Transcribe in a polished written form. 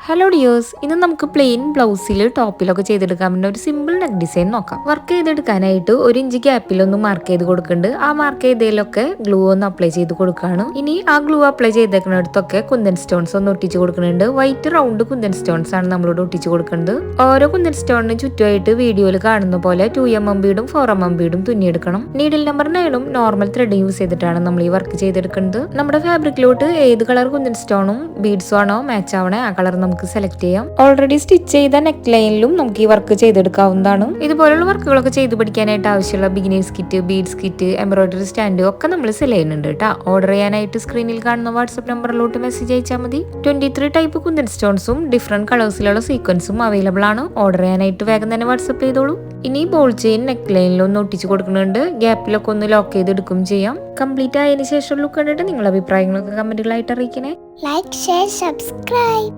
Hello dears, ഇന്ന് നമുക്ക് plain ബ്ലൗസിൽ ടോപ്പിലൊക്കെ ചെയ്തെടുക്കാൻ പറ്റുന്ന ഒരു സിമ്പിൾ നെക്ക് ഡിസൈൻ നോക്കാം. വർക്ക് ചെയ്തെടുക്കാനായിട്ട് 1 ഇഞ്ച് ഗ്യാപ്പിലൊന്ന് മാർക്ക് ചെയ്ത് കൊടുക്കുന്നുണ്ട്. ആ മാർക്ക് ചെയ്തതിലൊക്കെ ഗ്ലൂ ഒന്ന് അപ്ലൈ ചെയ്ത് കൊടുക്കുകയാണ്. ഇനി ആ ഗ്ലൂ അപ്ലൈ ചെയ്തേക്കുന്നിടത്തൊക്കെ കുന്തൻ സ്റ്റോൺസ് ഒന്ന് ഒട്ടിച്ച് കൊടുക്കുന്നുണ്ട്. വൈറ്റ് റൗണ്ട് കുന്തൻ സ്റ്റോൺസ് ആണ് നമ്മളിവിടെ ഒട്ടിച്ച് കൊടുക്കുന്നത്. ഓരോ കുന്തൻ സ്റ്റോണിന് ചുറ്റുമായിട്ട് വീഡിയോയിൽ കാണുന്ന പോലെ 2mm ബീഡും 4mm ബീഡും തുന്നിയെടുക്കണം. നീഡിൽ നമ്പർ 9ഉം നോർമൽ ത്രെഡ് യൂസ് ചെയ്തിട്ടാണ് നമ്മൾ ഈ വർക്ക് ചെയ്തെടുക്കുന്നത്. നമ്മുടെ ഫാബ്രിക്കിലോട്ട് ഏത് കളർ കുന്തൻ സ്റ്റോണും ബീഡ്സും ആണോ മാച്ച് ആവണേ ആ കളർ നമുക്ക് സെലക്ട് ചെയ്യാം. ഓൾറെഡി സ്റ്റിച്ച് ചെയ്ത നെക്ക് ലൈനിലും നമുക്ക് ഈ വർക്ക് ചെയ്തെടുക്കാവുന്നതാണ്. ഇതുപോലുള്ള വർക്കുകളൊക്കെ ചെയ്ത് പഠിക്കാനായിട്ട് ആവശ്യമുള്ള beginners kit, beads kit, embroidery stand ഒക്കെ നമ്മൾ സെല് ചെയ്യുന്നുണ്ട് കേട്ടോ. ഓർഡർ ചെയ്യാനായിട്ട് സ്ക്രീനിൽ കാണുന്ന വാട്സ്ആപ്പ് നമ്പറിലോട്ട് മെസ്സേജ് അയച്ചാൽ മതി. 23 ടൈപ്പ് കുന്തൻ സ്റ്റോൺസും ഡിഫറെന്റ് കളേഴ്സിലുള്ള സീക്വൻസും അവൈലബിൾ ആണ്. ഓർഡർ ചെയ്യാനായിട്ട് വേഗം തന്നെ വാട്സ്ആപ്പ് ചെയ്തോളൂ. ഇനി ബോൾ ചെയിൻ നെക്ക് ലൈനിൽ ഒന്ന് ഒട്ടിച്ച് കൊടുക്കുന്നുണ്ട്. ഗ്യാപ്പിലൊക്കെ ഒന്ന് ലോക്ക് ചെയ്തെടുക്കും ചെയ്യാം. കംപ്ലീറ്റ് ആയതിനു ശേഷം ലുക്ക് കണ്ടിട്ട് നിങ്ങളുടെ അഭിപ്രായങ്ങളൊക്കെ കമന്റുകളായിട്ട് അറിയിക്കണേ. Like, share, subscribe.